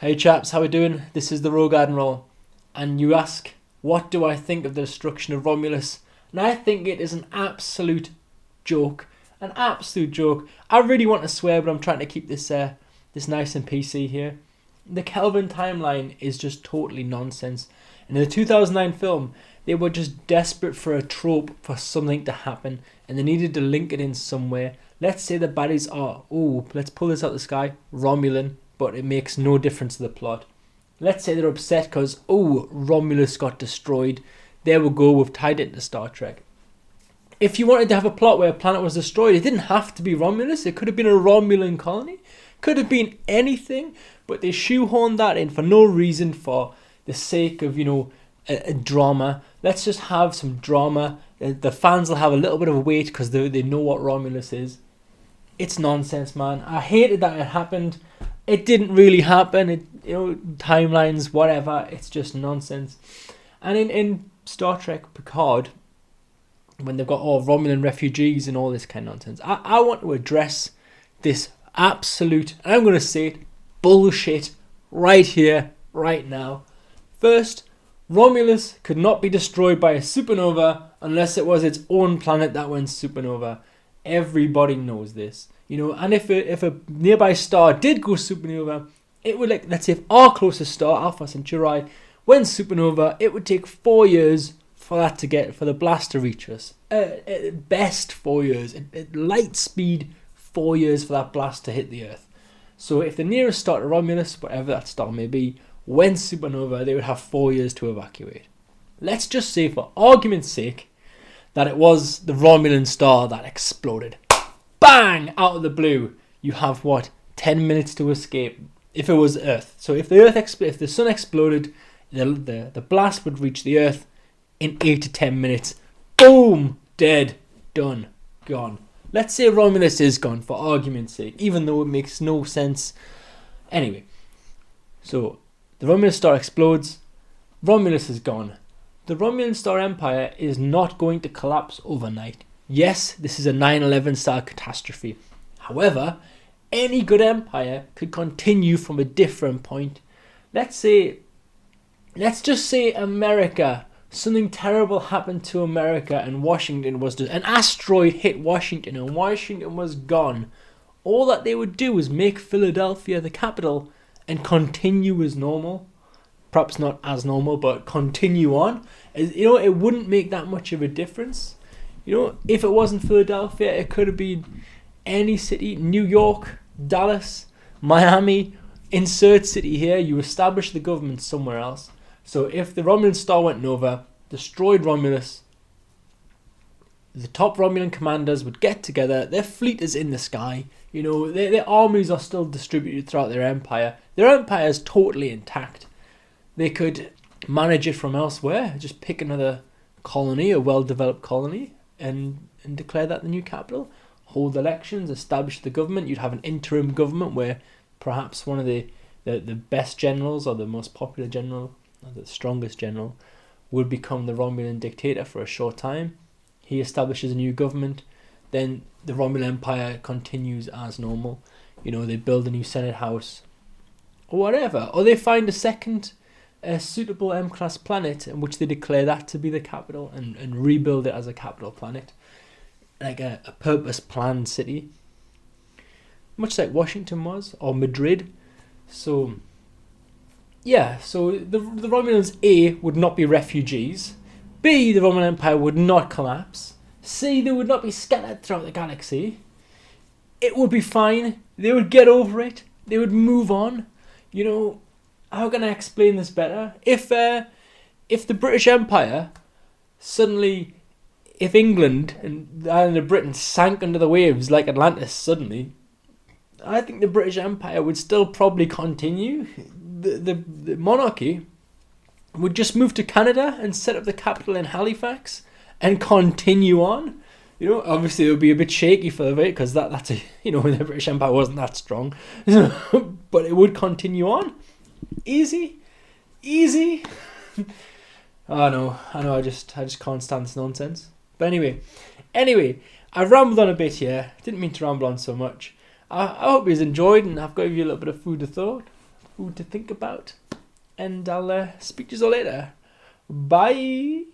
Hey chaps, how we doing? This is the Rogue Admiral, and you ask, what do I think of the destruction of Romulus? And I think it is an absolute joke. An absolute joke. I really want to swear, but I'm trying to keep this nice and PC here. The Kelvin timeline is just totally nonsense. And in the 2009 film, they were just desperate for a trope for something to happen, and they needed to link it in somewhere. Let's say the baddies are, let's pull this out of the sky, Romulan, but it makes no difference to the plot. Let's say they're upset because, Romulus got destroyed. There we go, we've tied it into Star Trek. If you wanted to have a plot where a planet was destroyed, it didn't have to be Romulus. It could have been a Romulan colony. Could have been anything, but they shoehorned that in for no reason, for the sake of, a drama. Let's just have some drama. The fans will have a little bit of a weight because they know what Romulus is. It's nonsense, man. I hated that it happened. It didn't really happen. Timelines, whatever. It's just nonsense. And in Star Trek Picard, when they've got all Romulan refugees and all this kind of nonsense, I want to address this absolute, and I'm going to say it, bullshit right here, right now. First, Romulus could not be destroyed by a supernova unless it was its own planet that went supernova. Everybody knows this. And if a nearby star did go supernova, it would, let's say if our closest star, Alpha Centauri, went supernova, it would take 4 years for the blast to reach us. At best 4 years. At light speed, 4 years for that blast to hit the Earth. So if the nearest star to Romulus, whatever that star may be, went supernova, they would have 4 years to evacuate. Let's just say, for argument's sake, that it was the Romulan star that exploded. Bang! Out of the blue. You have, 10 minutes to escape. If it was Earth. So if if the sun exploded, the blast would reach the Earth in 8 to 10 minutes. Boom! Dead. Done. Gone. Let's say Romulus is gone, for argument's sake, even though it makes no sense. Anyway, so the Romulan star explodes. Romulus is gone. The Romulan star empire is not going to collapse overnight. Yes, this is a 9/11 style catastrophe. However, any good empire could continue from a different point. Let's just say America. Something terrible happened to America and Washington an asteroid hit Washington and Washington was gone. All that they would do is make Philadelphia the capital and continue as normal. Perhaps not as normal, but continue on. It wouldn't make that much of a difference. If it wasn't Philadelphia, it could have been any city, New York, Dallas, Miami, insert city here. You establish the government somewhere else. So if the Romulan star went nova, destroyed Romulus, the top Romulan commanders would get together. Their fleet is in the sky. Their armies are still distributed throughout their empire. Their empire is totally intact. They could manage it from elsewhere. Just pick another colony, a well-developed colony, and declare that the new capital. Hold elections, establish the government. You'd have an interim government where perhaps one of the best generals or the most popular general, the strongest general, would become the Romulan dictator for a short time. He establishes a new government. Then the Romulan Empire continues as normal. They build a new Senate house or whatever. Or they find a second suitable M-class planet in which they declare that to be the capital and rebuild it as a capital planet. Like a purpose-planned city. Much like Washington was, or Madrid. So the Romulans, A, would not be refugees. B, the Roman Empire would not collapse. C, they would not be scattered throughout the galaxy. It would be fine. They would get over it. They would move on. How can I explain this better? If the British Empire suddenly, if England and the island of Britain sank under the waves like Atlantis suddenly, I think the British Empire would still probably continue. The monarchy would just move to Canada and set up the capital in Halifax and continue on. Obviously it would be a bit shaky for a bit because that's the British Empire wasn't that strong, but it would continue on. Easy. I know. I just can't stand this nonsense. But anyway, I've rambled on a bit here. Didn't mean to ramble on so much. I hope you enjoyed, and I've given you a little bit of food for food to think about. And I'll speak to you all later. Bye.